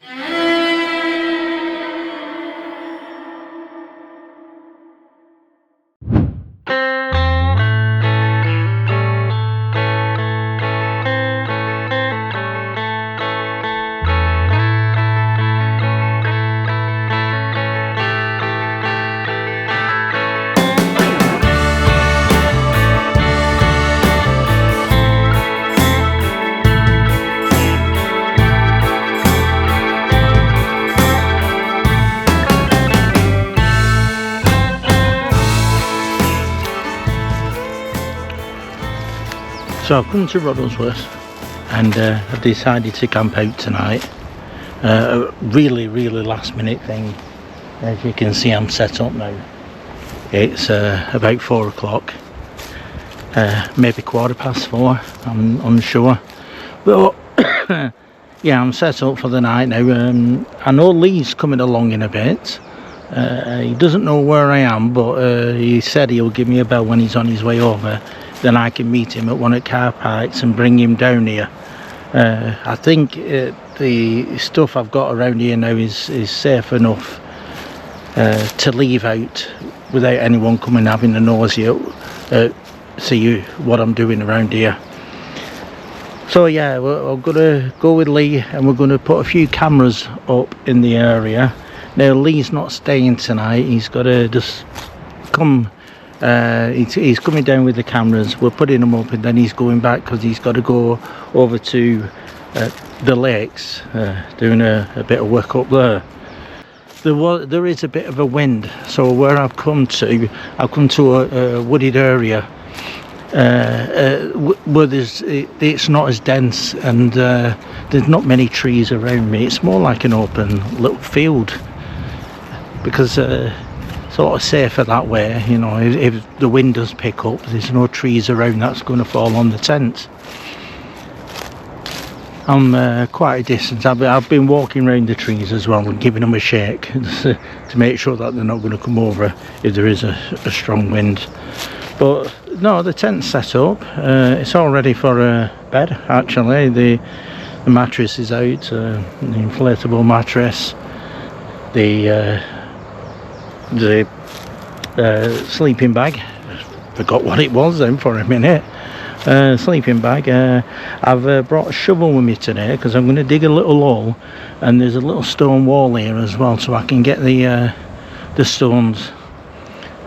So I've come to Roddlesworth and I've decided to camp out tonight. A really last minute thing. As you can see, I'm set up now. It's about 4 o'clock, maybe 4:15, I'm unsure. But yeah, I'm set up for the night now. I know Lee's coming along in a bit. He doesn't know where I am, but he said he'll give me a bell when he's on his way over. Then I can meet him at one of the car parks and bring him down here. I think the stuff I've got around here now is safe enough to leave out without anyone coming having a nosy at see what I'm doing around here. So yeah, we're gonna go with Lee and we're gonna put a few cameras up in the area. Now Lee's not staying tonight, he's got to just come. He's coming down with the cameras. We're putting them up and then he's going back because he's got to go over to the lakes, doing a bit of work up there. There is a bit of a wind, so where I've come to a wooded area where it's not as dense and there's not many trees around me. It's more like an open little field because sort of safer that way, you know. If the wind does pick up, there's no trees around that's going to fall on the tent. I'm quite a distance. I've been walking around the trees as well and giving them a shake to make sure that they're not going to come over if there is a strong wind. But no, the tent's set up. It's all ready for a bed actually. The mattress is out, the inflatable mattress, the sleeping bag. Forgot what it was then for a minute. Sleeping bag. I've brought a shovel with me today because I'm going to dig a little hole, and there's a little stone wall here as well, so I can get the stones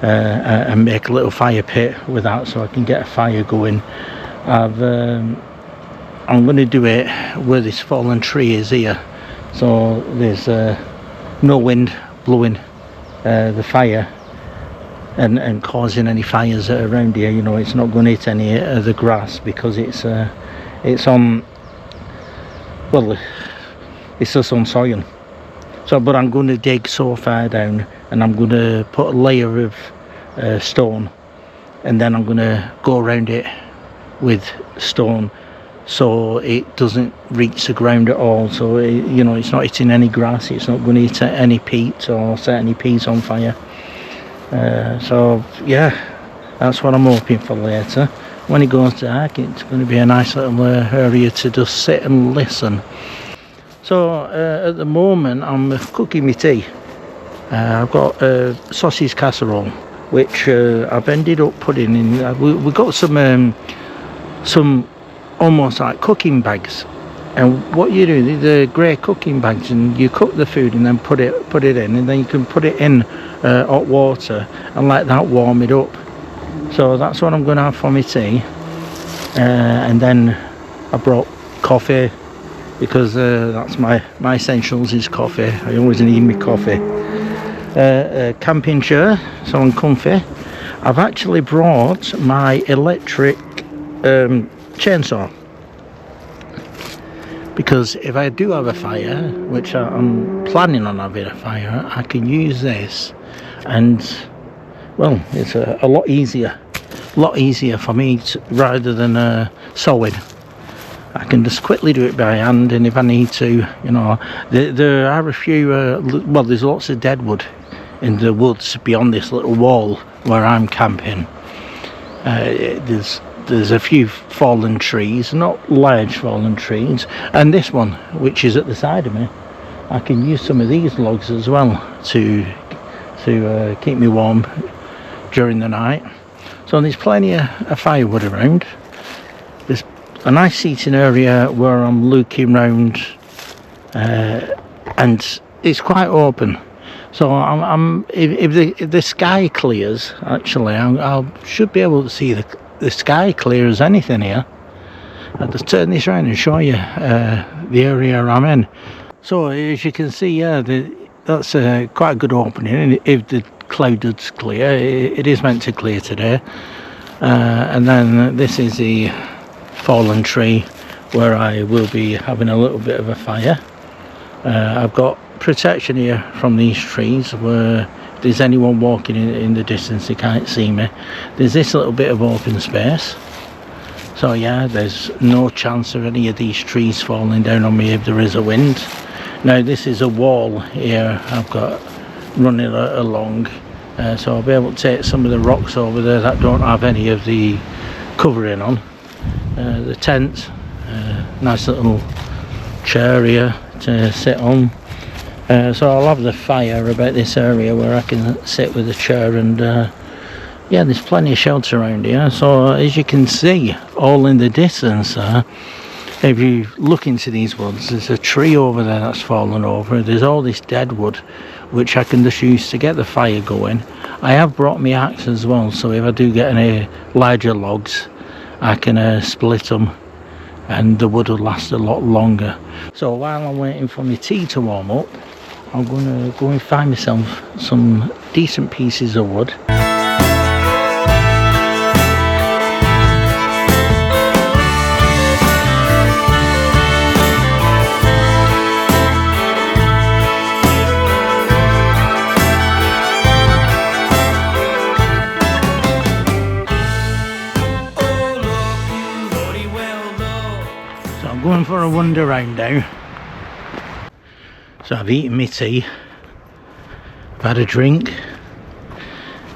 and make a little fire pit with that, so I can get a fire going. I'm going to do it where this fallen tree is here, so there's no wind blowing the fire and causing any fires around here. You know, it's not going to hit any of the grass because it's on, well, it's just on soil. So, but I'm going to dig so far down and I'm going to put a layer of stone, and then I'm going to go around it with stone so it doesn't reach the ground at all, so you know, it's not hitting any grass, it's not going to hit any peat or set any peas on fire. So yeah, that's what I'm hoping for later. When it goes dark, it's going to be a nice little area to just sit and listen. So at the moment I'm cooking my tea. I've got a sausage casserole which I've ended up putting in. We got some almost like cooking bags, and what you do, the grey cooking bags, and you cook the food and then put it in, and then you can put it in hot water and let that warm it up. So that's what I'm going to have for my tea. And then I brought coffee because that's my essentials is coffee. I always need my coffee. Camping chair, so I'm comfy. I've actually brought my electric chainsaw, because if I do have a fire, which I'm planning on having a fire, I can use this, and well, it's a lot easier for me rather than sawing. I can just quickly do it by hand, and if I need to, you know, there are a few well, there's lots of deadwood in the woods beyond this little wall where I'm camping. There's a few fallen trees, not large fallen trees, and this one, which is at the side of me, I can use some of these logs as well to keep me warm during the night. So there's plenty of firewood around. There's a nice seating area where I'm looking round, and it's quite open. So if the sky clears, actually, I should be able to see the sky clear as anything here. I'll just turn this around and show you the area I'm in. So as you can see, that's quite a good opening. If the cloud does clear, it is meant to clear today. And then this is the fallen tree where I will be having a little bit of a fire. I've got protection here from these trees where if there's anyone walking in the distance, they can't see me. There's this little bit of open space, so yeah, there's no chance of any of these trees falling down on me if there is a wind. Now this is a wall here I've got running along, so I'll be able to take some of the rocks over there that don't have any of the covering on. The tent, nice little chair here to sit on. So I'll have the fire about this area where I can sit with a chair, and yeah, there's plenty of shelter around here. So as you can see, all in the distance, if you look into these woods, there's a tree over there that's fallen over. There's all this dead wood which I can just use to get the fire going. I have brought my axe as well, so if I do get any larger logs, I can split them and the wood will last a lot longer. So while I'm waiting for my tea to warm up, I'm going to go and find myself some decent pieces of wood. So I'm going for a wander round now. So I've eaten my tea, I've had a drink,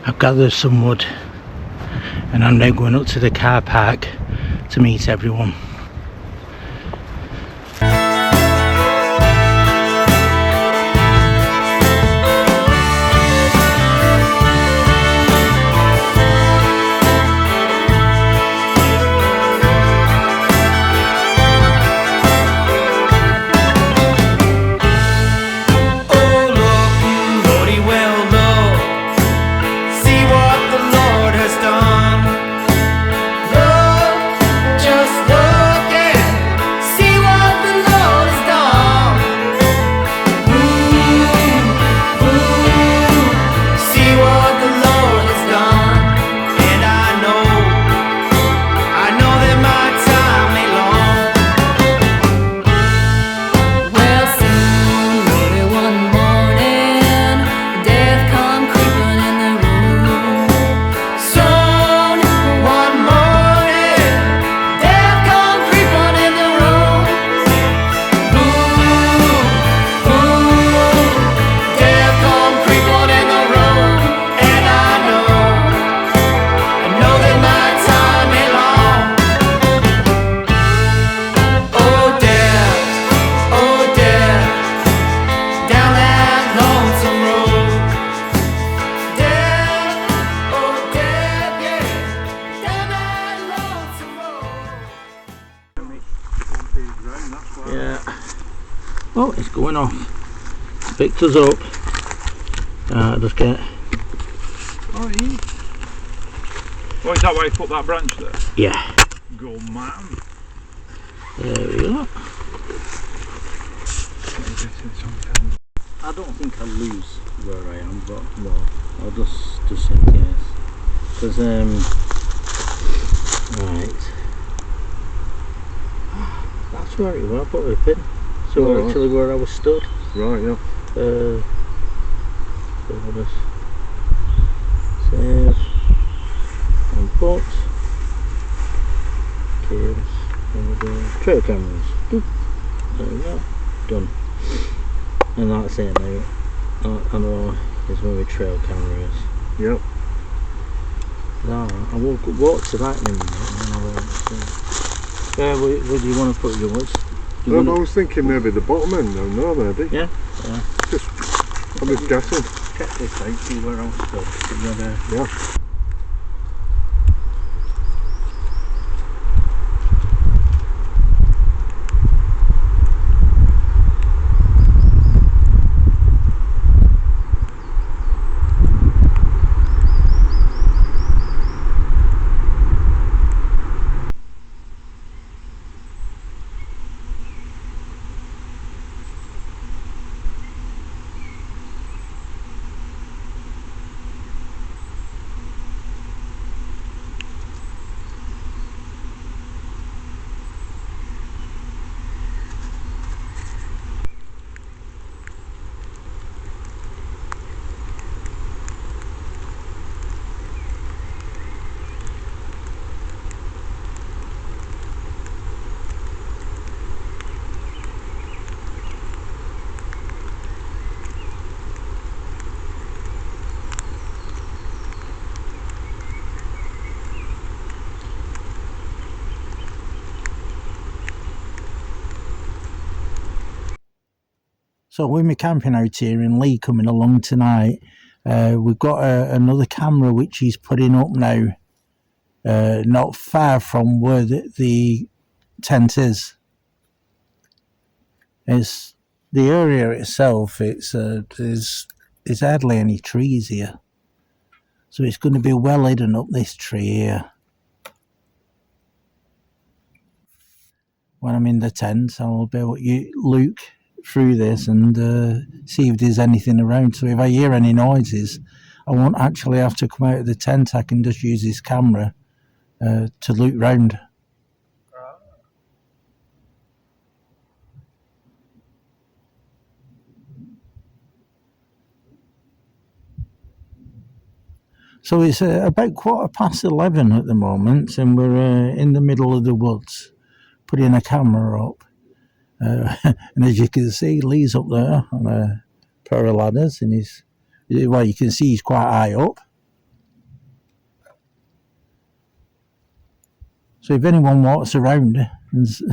I've gathered some wood, and I'm now going up to the car park to meet everyone. Oh, it's going off. Picked us up. Just get. Oh, yeah. Oh, is that why you put that branch there? Yeah. Go man. There we go. I don't think I'll lose where I am, but no, I'll just in case. Because right. That's where it was. I put a pin. So right. Actually where I was stood. Right, yeah. So I'll just save and put caves and trail cameras. Boop. There we go. Done. And that's it now. I know is where my trail camera is. Yep. No, I walk to that in a minute and then I'll see. Where do you want to put yours? You wouldn't- I was thinking maybe the bottom end, no, maybe. Yeah. Just, I'm just guessing. Check this out, see where else goes. Yeah. So with me camping out here and Lee coming along tonight, we've got another camera which he's putting up now, not far from where the tent is. It's the area itself. There's hardly any trees here, so it's going to be well hidden up this tree here. When I'm in the tent, I'll be able to look through this and see if there's anything around. So if I hear any noises, I won't actually have to come out of the tent. I can just use this camera to look round. So it's about 11:15 at the moment, and we're in the middle of the woods, putting a camera up. And as you can see, Lee's up there on a pair of ladders, and you can see he's quite high up. So if anyone walks around and is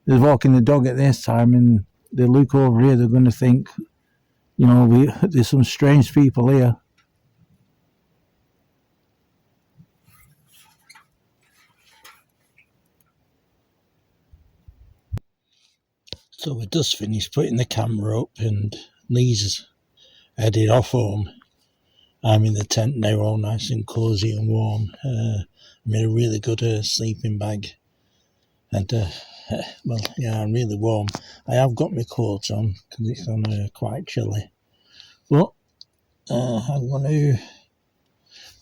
walking the dog at this time and they look over here, they're going to think, there's some strange people here. So we just finished putting the camera up and Lee's headed off home. I'm in the tent now, all nice and cosy and warm. I made a really good sleeping bag. And, I'm really warm. I have got my coat on because it's on quite chilly. But I'm going to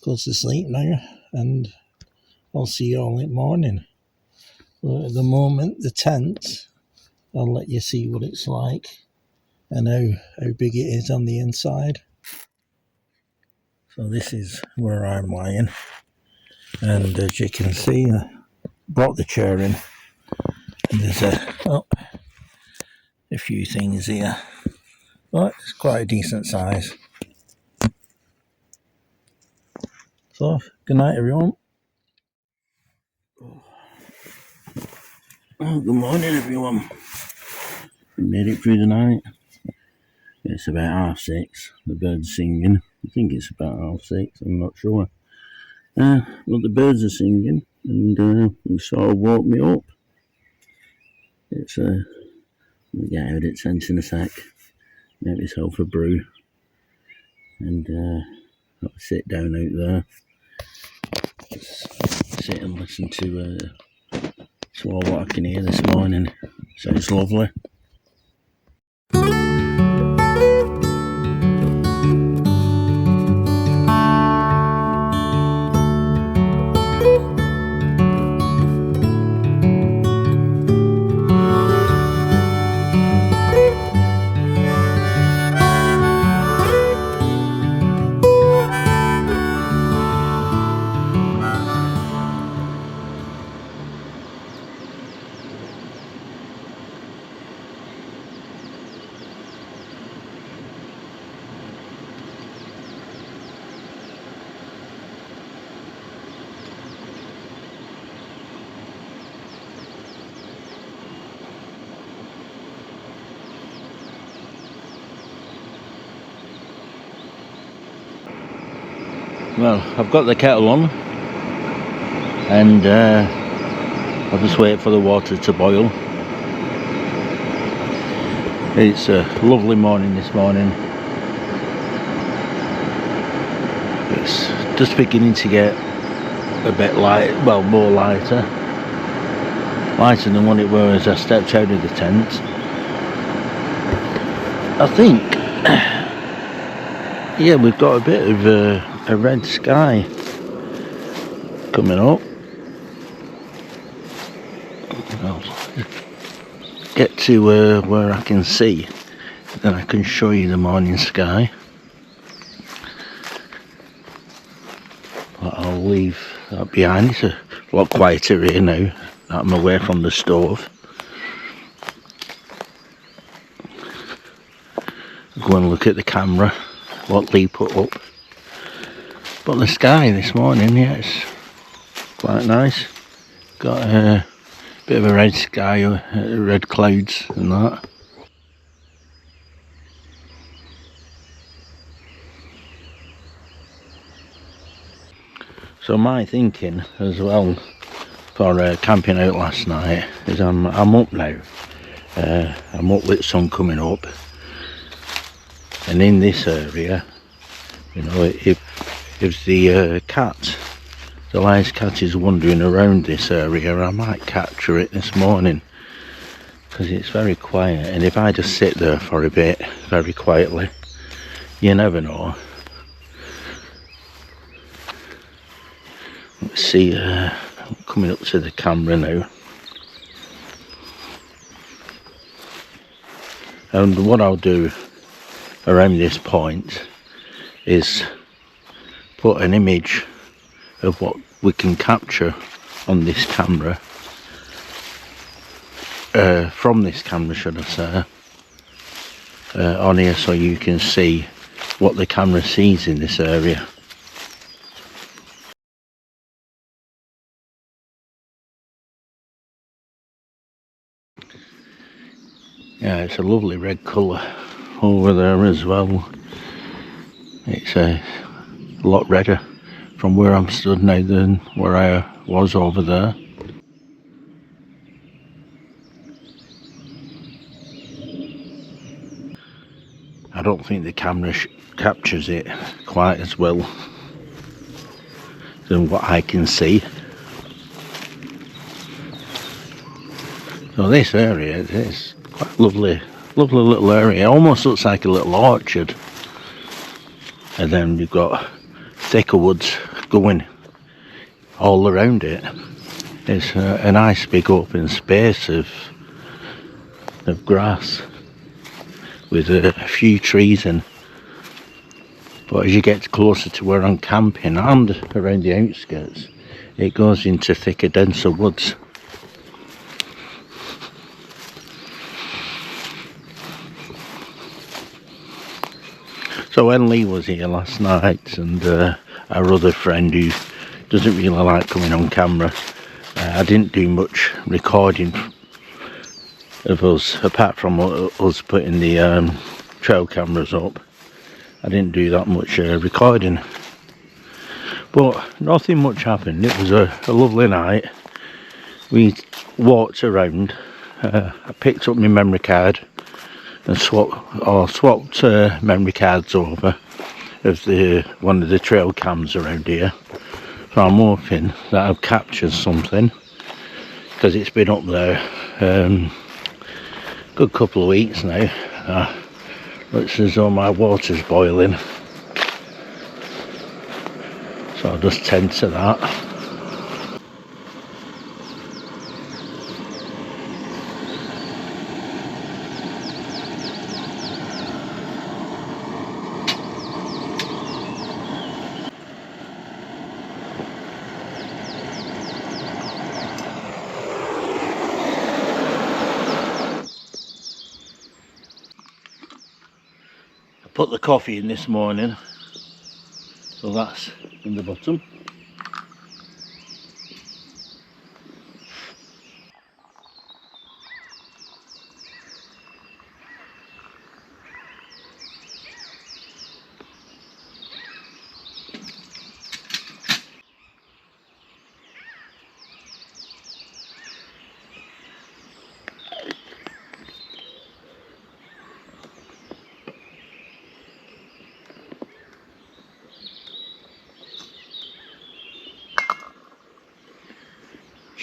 go to sleep now and I'll see you all in the morning. But at the moment, the tent, I'll let you see what it's like and how big it is on the inside. So this is where I'm lying, and as you can see, I brought the chair in, and there's a few things here, but it's quite a decent size. So good night everyone. Good morning everyone. We made it through the night. It's about 6:30. The birds singing. I think it's about 6:30. I'm not sure. Well, the birds are singing, and it sort of woke me up. It's we'll get out of the tent in a sec, make myself a brew, and I'll sit down out there, just sit and listen to all what I can hear this morning. So it's lovely. Well, I've got the kettle on, and I'll just wait for the water to boil. It's a lovely morning this morning. It's just beginning to get a bit light, well, more lighter than what it was as I stepped out of the tent. I think, yeah, we've got a bit of a red sky coming up. I'll get to where I can see, then I can show you the morning sky. But I'll leave that behind. It's a lot quieter here now that I'm away from the stove. Go and look at the camera, what Lee put up. But the sky this morning, yeah, it's quite nice. Got a bit of a red sky, red clouds and that. So my thinking as well for camping out last night is I'm up now. I'm up with sun coming up, and in this area, you know, if the live cat is wandering around this area, I might capture it this morning, because it's very quiet, and if I just sit there for a bit very quietly, you never know. Let's see, I'm coming up to the camera now. And what I'll do around this point is put an image of what we can capture on this camera, from this camera should I say, on here, so you can see what the camera sees in this area. Yeah, it's a lovely red colour over there as well. It's a lot redder from where I'm stood now than where I was over there. I don't think the camera captures it quite as well than what I can see. So this area is quite lovely little area. It almost looks like a little orchard. And then we've got thicker woods going all around it. It's a nice big open space of grass with a few trees in. But as you get closer to where I'm camping and around the outskirts, it goes into thicker, denser woods. So when Lee was here last night, and our other friend who doesn't really like coming on camera, I didn't do much recording of us, apart from us putting the trail cameras up. I didn't do that much recording, but nothing much happened. It was a lovely night. We walked around. I picked up my memory card and swapped memory cards over of one of the trail cams around here. So I'm hoping that I've captured something, because it's been up there good couple of weeks now. Looks as though my water's boiling, so I'll just tend to that. Put the coffee in this morning, so that's in the bottom.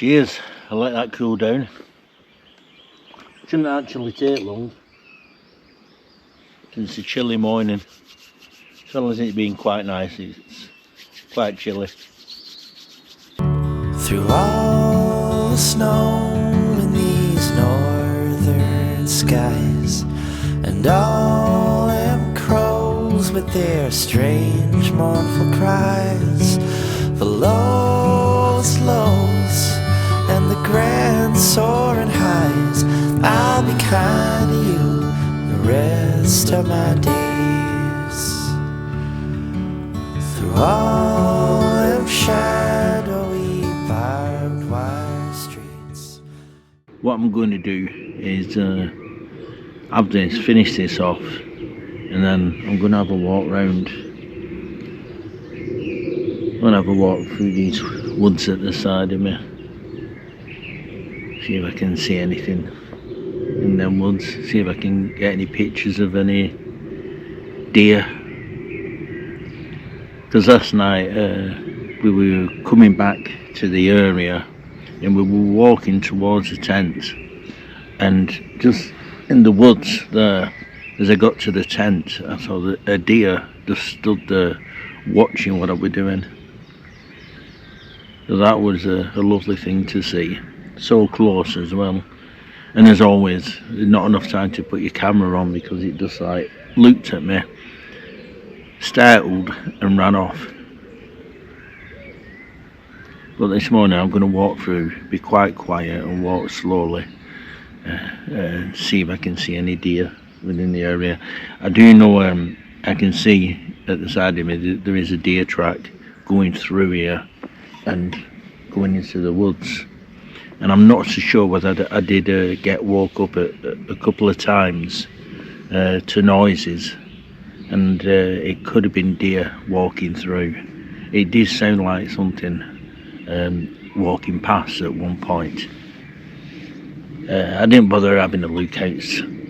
Cheers, I'll let that cool down. Shouldn't actually take long. It's a chilly morning. As well as it being quite nice, it's quite chilly. Through all the snow in these northern skies, and all them crows with their strange mournful cries, the lowest lows and the grand soaring highs, I'll be kind to you the rest of my days. Through all them shadowy barbed wire streets. What I'm going to do is finish this off, and then I'm going to have a walk round. I'm going to have a walk through these woods at the side of me. See if I can see anything in them woods. See if I can get any pictures of any deer. Because last night we were coming back to the area and we were walking towards the tent, and just in the woods there, as I got to the tent, I saw that a deer just stood there watching what I was doing. So that was a lovely thing to see, so close as well. And as always, not enough time to put your camera on because it just like looked at me, startled and ran off. But this morning I'm going to walk through, be quite quiet and walk slowly, see if I can see any deer within the area. I do know I can see at the side of me that there is a deer track going through here and going into the woods. And I'm not so sure whether I did get woke up a couple of times to noises, and it could have been deer walking through. It did sound like something walking past at one point. I didn't bother having a look out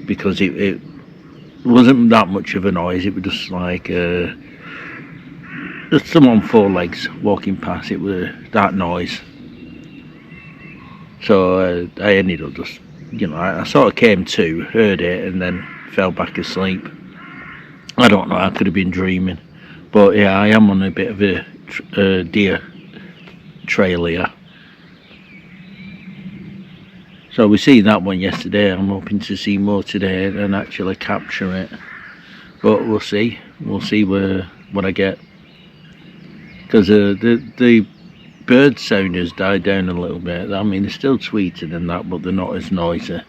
because it wasn't that much of a noise. It was just like just someone on four legs walking past. It was that noise. So I ended up just, I sort of came to, heard it, and then fell back asleep. I don't know, I could have been dreaming. But yeah, I am on a bit of a deer trail here. So we see that one yesterday. I'm hoping to see more today and actually capture it. But we'll see. We'll see what I get. Because the bird sound has died down a little bit. I mean, they're still tweeting and that, but they're not as noisy.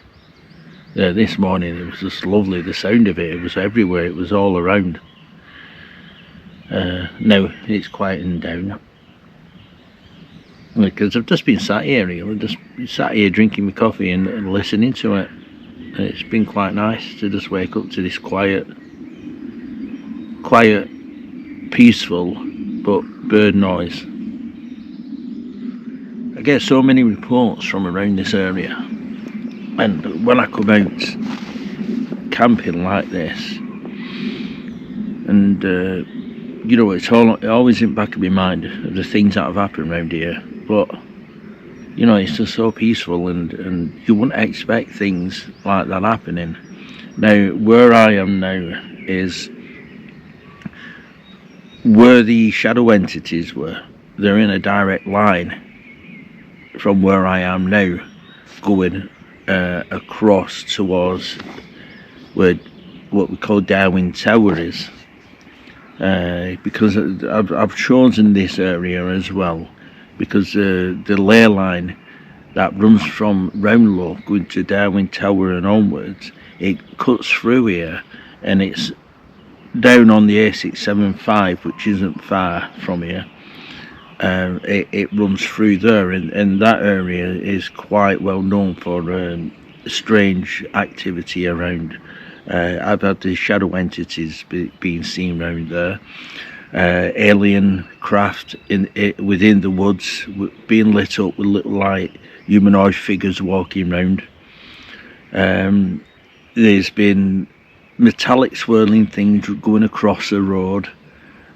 This morning it was just lovely, the sound of it was everywhere, it was all around. Now it's quieting down because I've just been sat here, drinking my coffee and listening to it. It's been quite nice to just wake up to this quiet, peaceful but bird noise. I get so many reports from around this area, and when I come out camping like this, and it's always in the back of my mind of the things that have happened around here. But it's just so peaceful, and you wouldn't expect things like that happening. Now, where I am now is where the shadow entities were. They're in a direct line from where I am now, going across towards where what we call Darwin Tower is, because I've chosen this area as well because the ley line that runs from Roundlow going to Darwin Tower and onwards, it cuts through here, and it's down on the A675, which isn't far from here. It runs through there, and that area is quite well known for strange activity around. I've had the shadow entities being seen around there, alien craft within the woods being lit up with little light humanoid figures walking around. There's been metallic swirling things going across the road.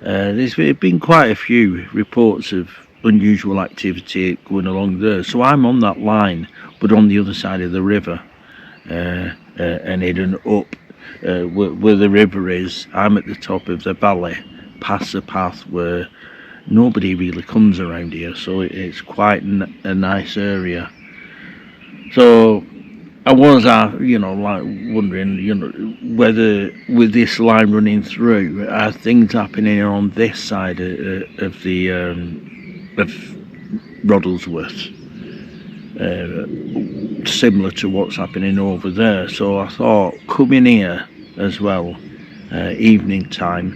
There's been quite a few reports of unusual activity going along there. So I'm on that line, but on the other side of the river, and heading up where the river is. I'm at the top of the valley, past the path where nobody really comes around here, so it's quite a nice area. So I was, like wondering, whether with this line running through, are things happening on this side of the of Roddlesworth, similar to what's happening over there. So I thought, coming here as well, evening time,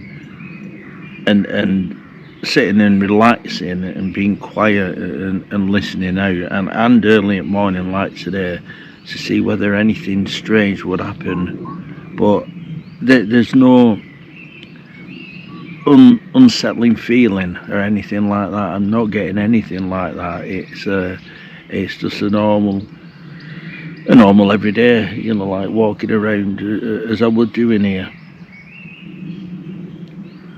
and sitting and relaxing and being quiet and listening out, and early at morning like today, to see whether anything strange would happen. But there's no unsettling feeling or anything like that. I'm not getting anything like that. It's just a normal everyday, like walking around as I would do in here.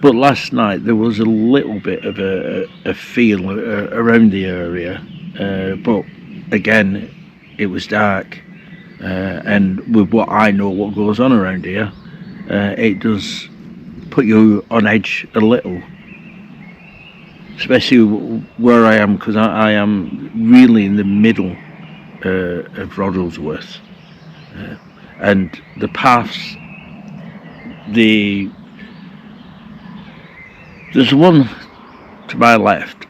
But last night there was a little bit of a feel around the area, but again, it was dark, and with what I know what goes on around here, it does put you on edge a little, especially where I am, because I am really in the middle of Roddlesworth, and the paths, there's one to my left,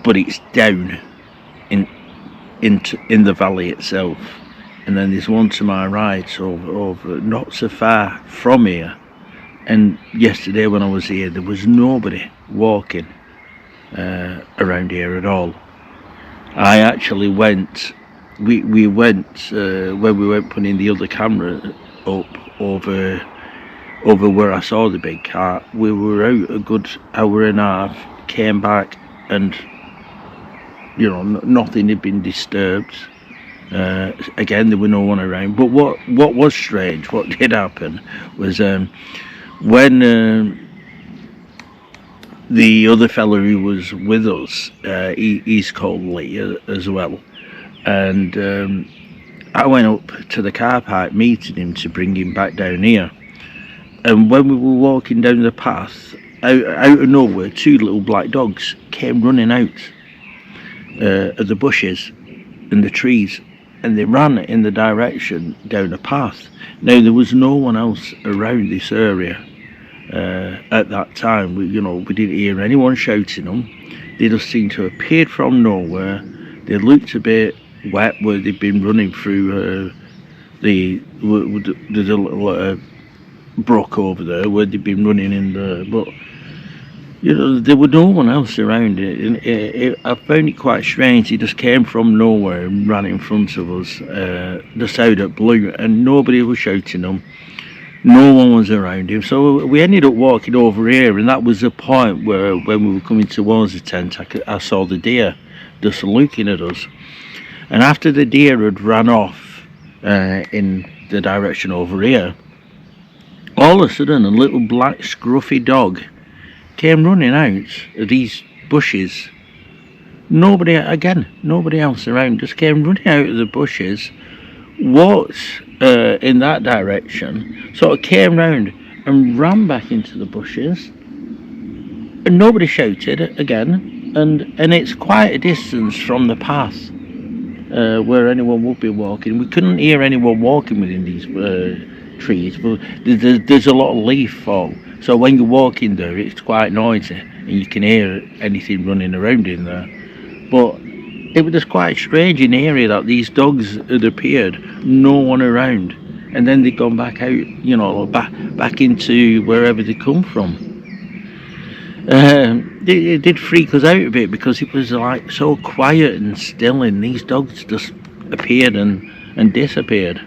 but it's down in the valley itself, and then there's one to my right, so over not so far from here. And yesterday when I was here, there was nobody walking around here at all. I actually went. We went when we went putting the other camera up over where I saw the big car. We were out a good hour and a half, came back, and nothing had been disturbed. Again, there were no one around. But what was strange, what did happen, was when the other fellow who was with us, he's called Lee as well, and I went up to the car park meeting him to bring him back down here. And when we were walking down the path, out of nowhere, two little black dogs came running out of the bushes and the trees, and they ran in the direction down the path. Now, there was no one else around this area at that time. We didn't hear anyone shouting them. They just seemed to have appeared from nowhere. They looked a bit wet where they'd been running through there's a little brook over there where they'd been running in there, but there was no one else around it, and I found it quite strange. He just came from nowhere and ran in front of us, just out of blue, and nobody was shouting him. No one was around him. So we ended up walking over here, and that was the point where, when we were coming towards the tent, I saw the deer just looking at us. And after the deer had ran off in the direction over here, all of a sudden a little black scruffy dog came running out of these bushes. Nobody else around, just came running out of the bushes, walked in that direction, sort of came round and ran back into the bushes, and nobody shouted again, and it's quite a distance from the path where anyone would be walking. We couldn't hear anyone walking within these trees, but there's a lot of leaf fall, so when you're walking there it's quite noisy and you can hear anything running around in there. But it was just quite strange in the area that these dogs had appeared, no one around, and then they'd gone back out, back into wherever they come from. It did freak us out a bit, because it was like so quiet and still, and these dogs just appeared and disappeared.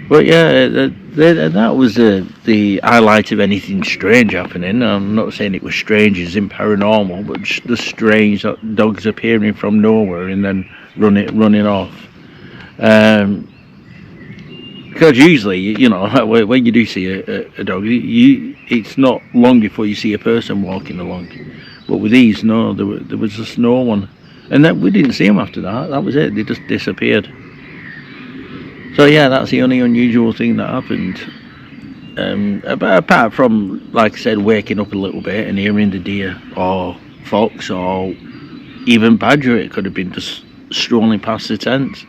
But yeah, that was the highlight of anything strange happening. I'm not saying it was strange as in paranormal, but just the strange dogs appearing from nowhere and then running off. Because usually, you know, when you do see a dog, it's not long before you see a person walking along. But with these, no, there was just no one. And then we didn't see them after that. That was it. They just disappeared. So yeah, that's the only unusual thing that happened. Apart from, like I said, waking up a little bit and hearing the deer or fox or even badger, it could have been just strolling past the tent.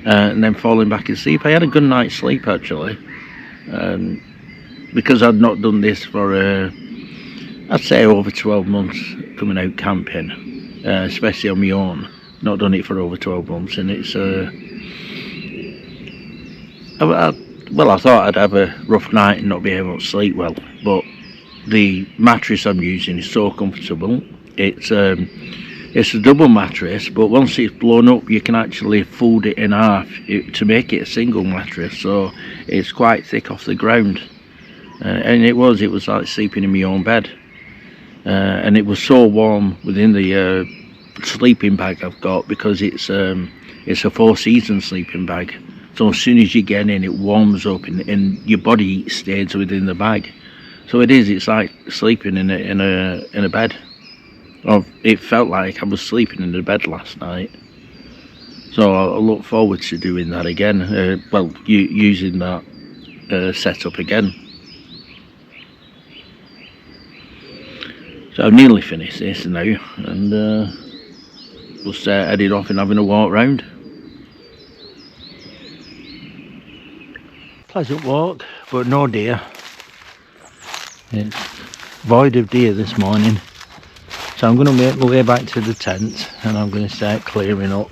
And then falling back asleep. I had a good night's sleep actually, because I'd not done this for I'd say over 12 months, coming out camping, especially on my own. Not done it for over 12 months, and it's well, I thought I'd have a rough night and not be able to sleep well, but the mattress I'm using is so comfortable. It's a double mattress, but once it's blown up you can actually fold it in half to make it a single mattress, so it's quite thick off the ground, and it was like sleeping in my own bed, and it was so warm within the sleeping bag I've got, because it's a 4-season sleeping bag, so as soon as you get in it warms up and your body stays within the bag. So it's like sleeping in a bed. It felt like I was sleeping in the bed last night, so I look forward to doing that again. Using that setup again. So I've nearly finished this now, and we'll start heading off and having a walk round. Pleasant walk, but no deer. It's void of deer this morning. So I'm going to make my way back to the tent, and I'm going to start clearing up,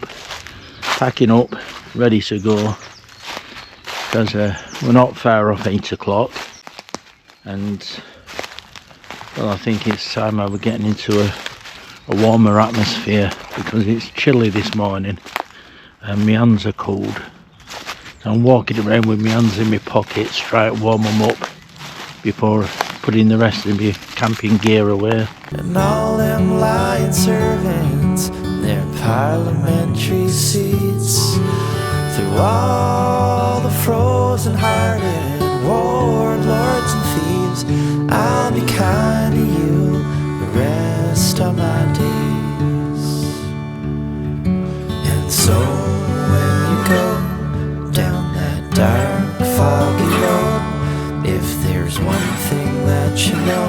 packing up, ready to go, because we're not far off 8 o'clock, and well, I think it's time I was getting into a warmer atmosphere, because it's chilly this morning and my hands are cold. So I'm walking around with my hands in my pockets, trying to warm them up before putting the rest of my camping gear away. And all them lying servants in their parliamentary seats, through all the frozen-hearted warlords and thieves, I'll be kind to you the rest of my days. And so when you go down that dark, foggy road, if there's one thing that you know,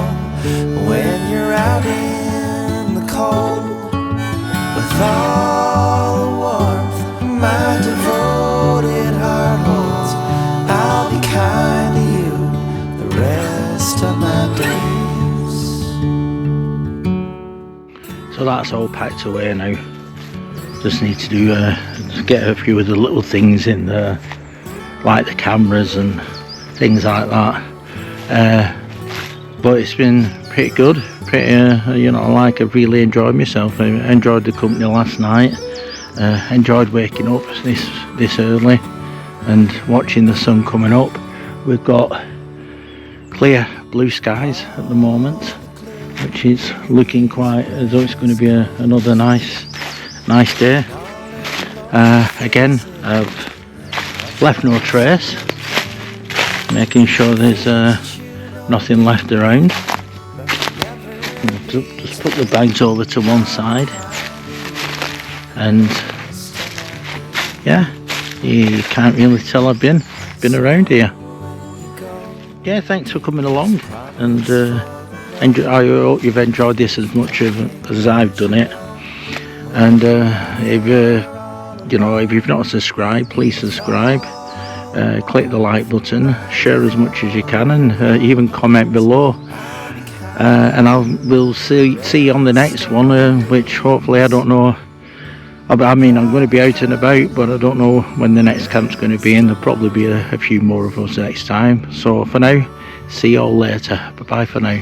when you're out in the cold, with all the warmth my devoted heart holds, I'll be kind to you the rest of my days. So that's all packed away now. Just need to do get a few of the little things in there, like the cameras and things like that. But it's been pretty good, I've really enjoyed myself. I enjoyed the company last night, enjoyed waking up this early and watching the sun coming up. We've got clear blue skies at the moment, which is looking quite as though it's going to be another nice day. Again, I've left no trace, making sure there's nothing left around. Just put the bags over to one side, and yeah, you can't really tell I've been around here. Yeah, thanks for coming along, and I hope you've enjoyed this as much as I've done it. And if you've not subscribed, please subscribe. Click the like button, share as much as you can, and even comment below. And we'll see you on the next one, which hopefully, I don't know. I'm going to be out and about, but I don't know when the next camp's going to be, and there'll probably be a few more of us next time. So for now, see you all later. Bye bye for now.